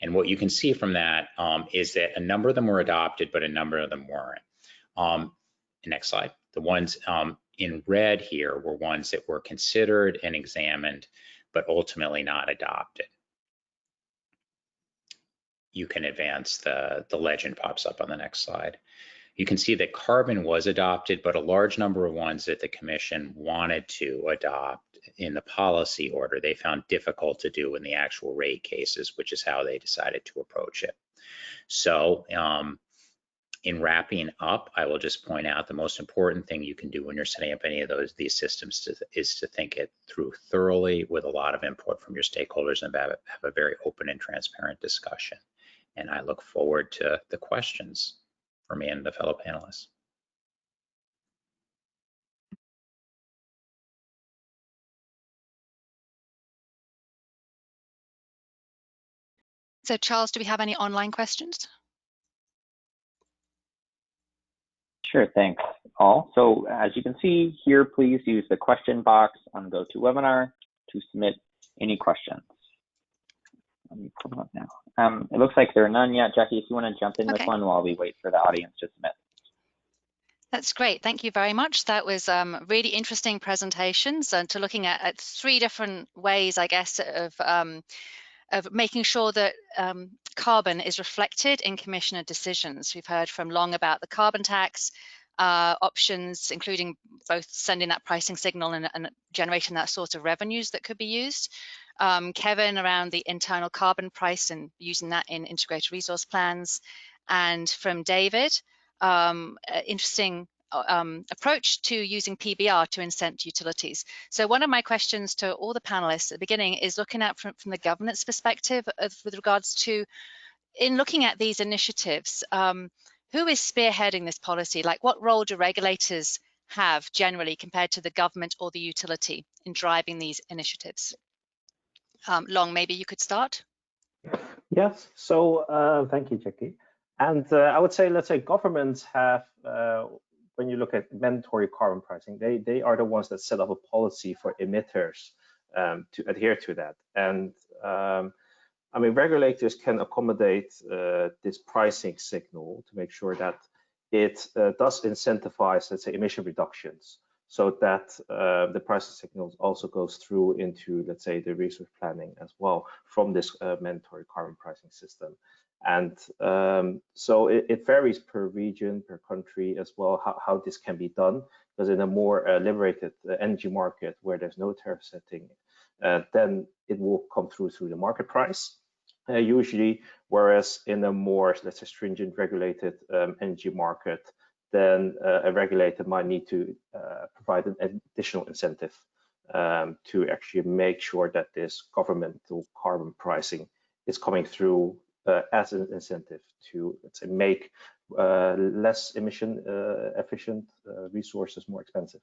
And what you can see from that is that a number of them were adopted, but a number of them weren't. Next slide. The ones in red here were ones that were considered and examined, but ultimately not adopted. You can advance, the legend pops up on the next slide. You can see that carbon was adopted, but a large number of ones that the commission wanted to adopt in the policy order, they found difficult to do in the actual rate cases, which is how they decided to approach it. So in wrapping up, I will just point out the most important thing you can do when you're setting up any of these systems is to think it through thoroughly with a lot of input from your stakeholders and have a very open and transparent discussion. And I look forward to the questions for me and the fellow panelists. So Charles, do we have any online questions? Sure, thanks all. So as you can see here, please use the question box on GoToWebinar to submit any questions. Let me pull them up now. It looks like there are none yet. Jackie, if you want to jump in with one while we wait for the audience to submit. That's great. Thank you very much. That was really interesting presentations and to looking at three different ways, I guess, of making sure that carbon is reflected in commissioner decisions. We've heard from Long about the carbon tax options, including both sending that pricing signal and generating that sort of revenues that could be used. Kevin around the internal carbon price and using that in integrated resource plans. And from David, interesting approach to using PBR to incent utilities. So one of my questions to all the panelists at the beginning is looking at from the governance perspective with regards to, in looking at these initiatives, who is spearheading this policy? Like what role do regulators have generally compared to the government or the utility in driving these initiatives? Long, maybe you could start. Yes, so thank you, Jackie. And I would say, let's say governments have, when you look at mandatory carbon pricing, they are the ones that set up a policy for emitters to adhere to that. And I mean, regulators can accommodate this pricing signal to make sure that it does incentivize, let's say, emission reductions, so that the pricing signal also goes through into, let's say, the resource planning as well from this mandatory carbon pricing system. And so it varies per region, per country as well, how this can be done, because in a more liberated energy market where there's no tariff setting, then it will come through the market price usually, whereas in a more, let's say, stringent regulated energy market, then a regulator might need to provide an additional incentive to actually make sure that this governmental carbon pricing is coming through as an incentive to, let's say, make less emission efficient resources more expensive.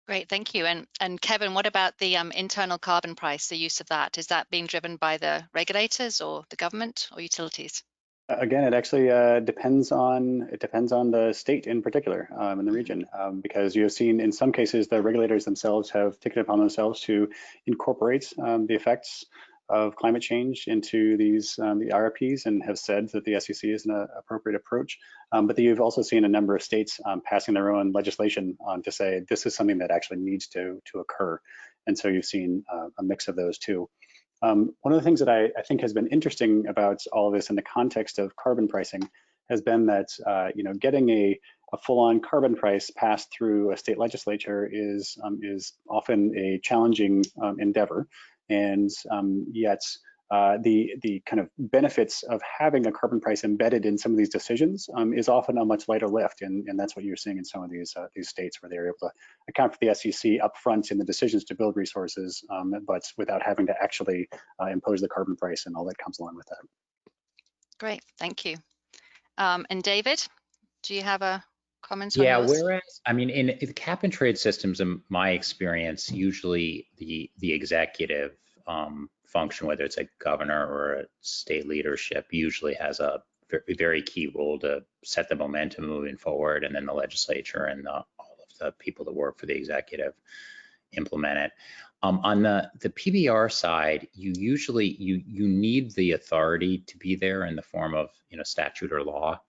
Great, thank you. And Kevin, what about the internal carbon price, the use of that? Is that being driven by the regulators or the government or utilities? Again, it actually depends on the state in particular, in the region, because you have seen in some cases the regulators themselves have taken it upon themselves to incorporate the effects of climate change into these the IRPs and have said that the SEC is an appropriate approach. But you've also seen a number of states passing their own legislation on to say this is something that actually needs to occur. And so you've seen a mix of those two. One of the things that I think has been interesting about all of this in the context of carbon pricing has been that getting a full-on carbon price passed through a state legislature is often a challenging endeavor, and yet the kind of benefits of having a carbon price embedded in some of these decisions is often a much lighter lift, and that's what you're seeing in some of these states where they're able to account for the SEC upfront in the decisions to build resources, but without having to actually impose the carbon price and all that comes along with that. Great, thank you. And David, do you have a comment on Yeah, yours? whereas, I mean, in the cap and trade systems, in my experience, usually the executive function, whether it's a governor or a state leadership, usually has a very key role to set the momentum moving forward, and then the legislature and all of the people that work for the executive implement it. On the PBR side, you usually you need the authority to be there in the form of statute or law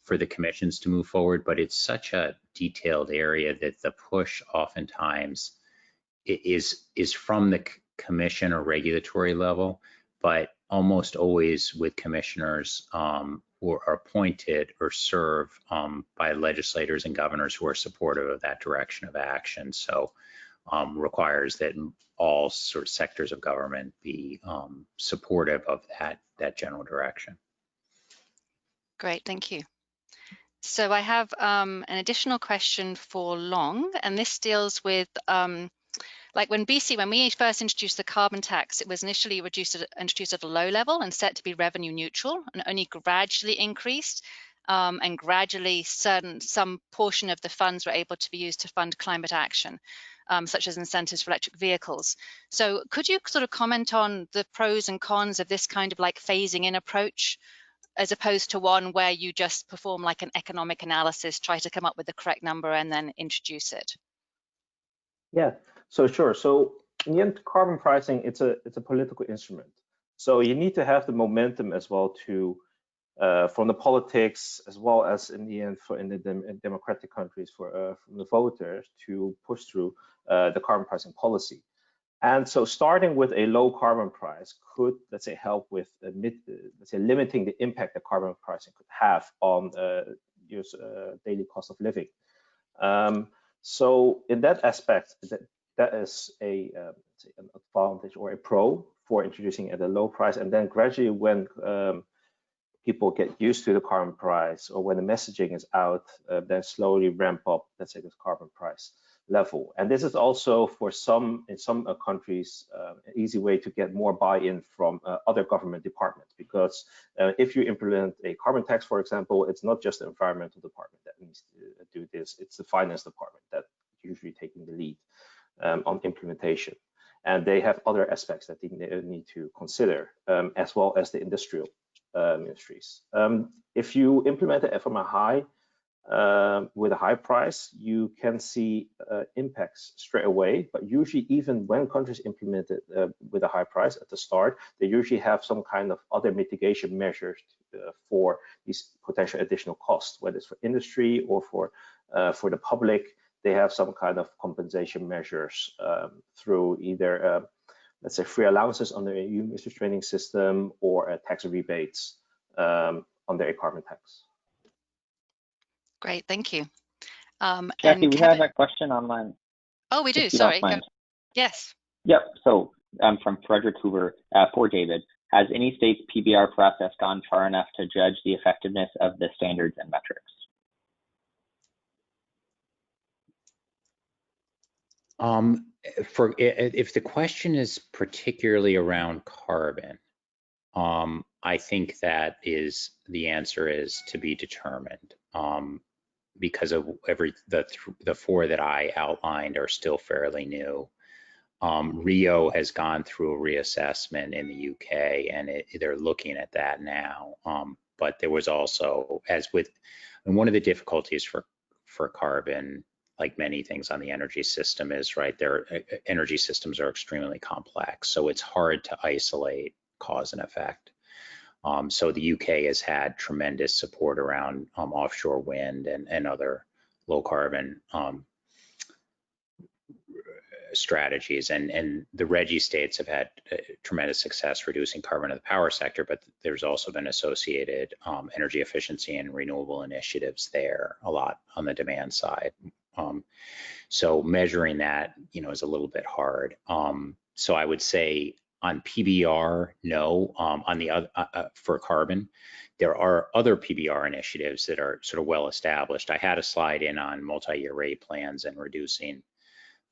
for the commissions to move forward, but it's such a detailed area that the push oftentimes is from the commission or regulatory level, but almost always with commissioners who are appointed or serve by legislators and governors who are supportive of that direction of action. So requires that all sort of sectors of government be supportive of that general direction. Great, thank you. So I have an additional question for Long, and this deals with like when we first introduced the carbon tax, it was initially introduced at a low level and set to be revenue neutral, and only gradually increased, and gradually some portion of the funds were able to be used to fund climate action, such as incentives for electric vehicles. So could you sort of comment on the pros and cons of this kind of like phasing in approach, as opposed to one where you just perform like an economic analysis, try to come up with the correct number and then introduce it? Yeah, so sure. So in the end, carbon pricing, it's a political instrument. So you need to have the momentum as well to from the politics, as well as in the end in the democratic countries from the voters to push through the carbon pricing policy. And so starting with a low carbon price could, let's say, help with limiting the impact that carbon pricing could have on daily cost of living. So in that aspect, that is an advantage or a pro for introducing at a low price, and then gradually when people get used to the carbon price, or when the messaging is out, then slowly ramp up, let's say, this carbon price level. And this is also for in some countries an easy way to get more buy-in from other government departments, because if you implement a carbon tax, for example, it's not just the environmental department that needs to do this, it's the finance department that usually taking the lead on implementation, and they have other aspects that they need to consider, as well as the industrial ministries. If you implement it from a high with a high price, you can see impacts straight away. But usually, even when countries implement it with a high price at the start, they usually have some kind of other mitigation measures for these potential additional costs, whether it's for industry or for the public. They have some kind of compensation measures through either let's say free allowances under a EU emissions trading system, or tax rebates under a carbon tax. Great, thank you. Jackie, we have a question online. Oh, we do, sorry. Yes. Yep, so from Frederick Hoover for David. Has any state's PBR process gone far enough to judge the effectiveness of the standards and metrics? If the question is particularly around carbon, I think that the answer is to be determined, because of the four that I outlined are still fairly new. Rio has gone through a reassessment in the UK, and they're looking at that now. But there was also, and one of the difficulties for carbon, like many things on the energy system, is their energy systems are extremely complex, so it's hard to isolate cause and effect. So the UK has had tremendous support around offshore wind and other low carbon strategies, and the RGGI states have had tremendous success reducing carbon in the power sector, but there's also been associated energy efficiency and renewable initiatives there a lot on the demand side. So measuring that, is a little bit hard. So I would say on PBR, no. On the other, for carbon, there are other PBR initiatives that are sort of well established. I had a slide in on multi-year rate plans and reducing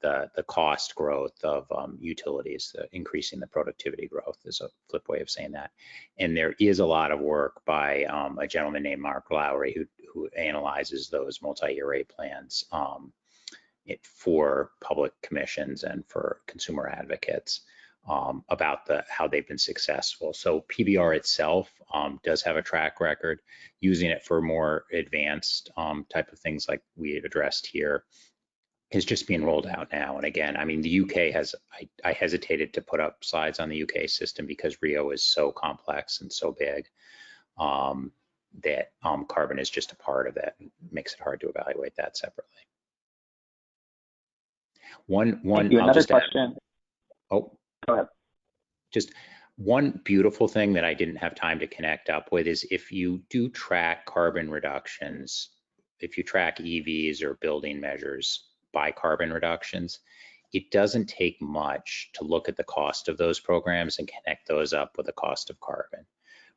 the cost growth of utilities, increasing the productivity growth is a flip way of saying that. And there is a lot of work by a gentleman named Mark Lowry who analyzes those multi-year rate plans for public commissions and for consumer advocates about how they've been successful. So PBR itself does have a track record. Using it for more advanced type of things like we had addressed here is just being rolled out now. And again, I mean, the UK has, I hesitated to put up slides on the UK system because Rio is so complex and so big that carbon is just a part of it. It makes it hard to evaluate that separately. Another question. Go ahead. Just one beautiful thing that I didn't have time to connect up with is if you do track carbon reductions, if you track EVs or building measures by carbon reductions, it doesn't take much to look at the cost of those programs and connect those up with the cost of carbon,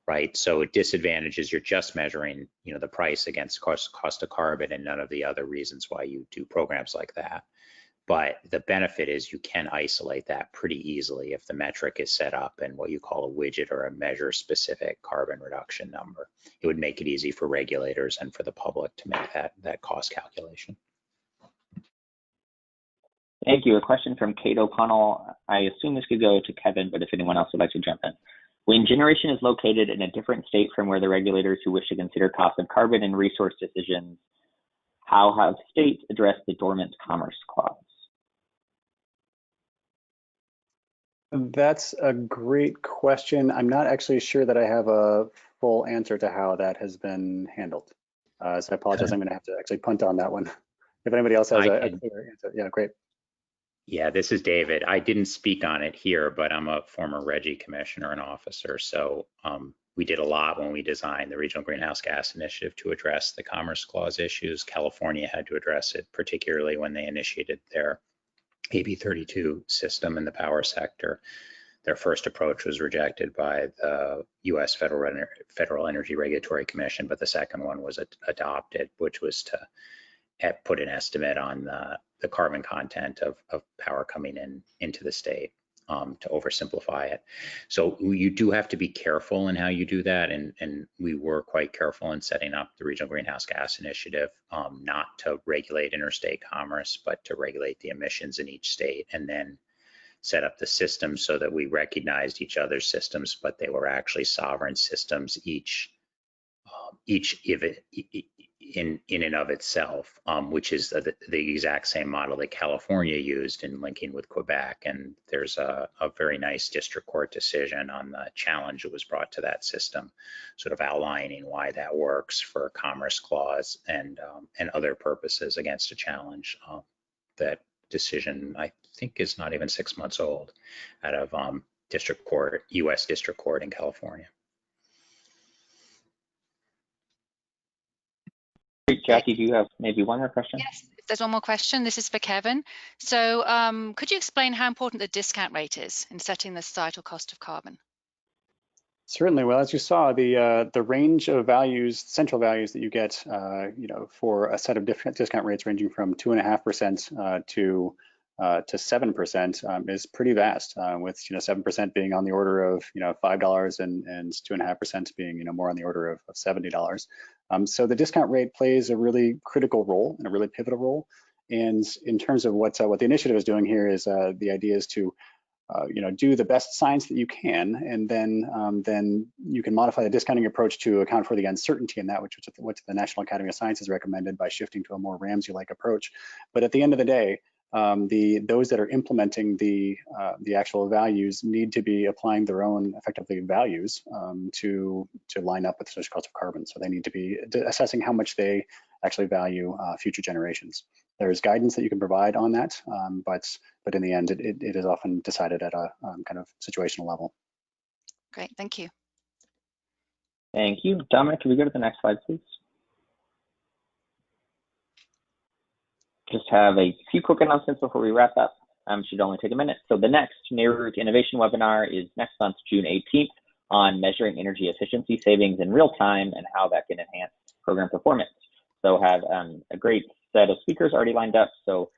right? So it disadvantages, you're just measuring, the price against cost of carbon and none of the other reasons why you do programs like that. But the benefit is you can isolate that pretty easily if the metric is set up in what you call a widget or a measure specific carbon reduction number. It would make it easy for regulators and for the public to make that cost calculation. Thank you. A question from Kate O'Connell. I assume this could go to Kevin, but if anyone else would like to jump in. When generation is located in a different state from where the regulators who wish to consider cost of carbon and resource decisions, how have states addressed the dormant commerce clause? That's a great question. I'm not actually sure that I have a full answer to how that has been handled. So I apologize. I'm going to have to actually punt on that one. If anybody else has a clear answer. Yeah, great. Yeah, this is David. I didn't speak on it here, but I'm a former RGGI commissioner and officer. So we did a lot when we designed the Regional Greenhouse Gas Initiative to address the Commerce Clause issues. California had to address it, particularly when they initiated their AB 32 system in the power sector. Their first approach was rejected by the U.S. Federal Energy Regulatory Commission, but the second one was adopted, which was to put an estimate on the carbon content of power coming into the state to oversimplify it. So you do have to be careful in how you do that, and we were quite careful in setting up the Regional Greenhouse Gas Initiative, not to regulate interstate commerce, but to regulate the emissions in each state, and then set up the system so that we recognized each other's systems, but they were actually sovereign systems, each in and of itself, which is the exact same model that California used in linking with Quebec. And there's a very nice district court decision on the challenge that was brought to that system, sort of outlining why that works for a Commerce Clause and other purposes against a challenge. That decision, I think, is not even 6 months old, out of district court, U.S. District Court in California. Jackie, do you have maybe one more question? Yes, there's one more question. This is for Kevin. So could you explain how important the discount rate is in setting the societal cost of carbon? Certainly. Well, as you saw, the range of values, central values that you get, for a set of different discount rates ranging from 2.5% to 7% is pretty vast, with 7% being on the order of $5 and 2.5% being more on the order of $70. So the discount rate plays a really critical role and a really pivotal role. And in terms of what the initiative is doing here is the idea is to do the best science that you can, and then you can modify the discounting approach to account for the uncertainty in that, which the National Academy of Sciences recommended by shifting to a more Ramsey-like approach. But at the end of the day, those that are implementing the actual values need to be applying their own effectively values to line up with the social cost of carbon. So they need to be assessing how much they actually value future generations. There's guidance that you can provide on that, but in the end, it is often decided at a kind of situational level. Great, thank you. Thank you. Dominic, can we go to the next slide, please? Just have a few quick announcements before we wrap up. Should only take a minute. So the next NARUC Innovation webinar is next month, June 18th, on measuring energy efficiency savings in real time and how that can enhance program performance. So have a great set of speakers already lined up. So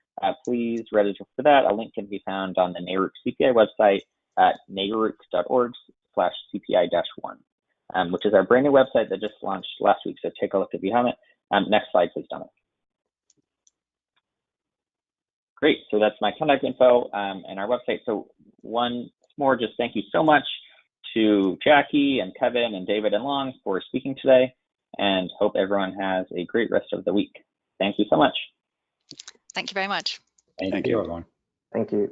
please register for that. A link can be found on the NARUC CPI website at naruc.org/CPI-1, which is our brand new website that just launched last week. So take a look if you haven't. Next slide, please, Dominic. Great, so that's my contact info and our website. So once more, just thank you so much to Jackie and Kevin and David and Long for speaking today, and hope everyone has a great rest of the week. Thank you so much. Thank you very much. Thank you, everyone. Thank you.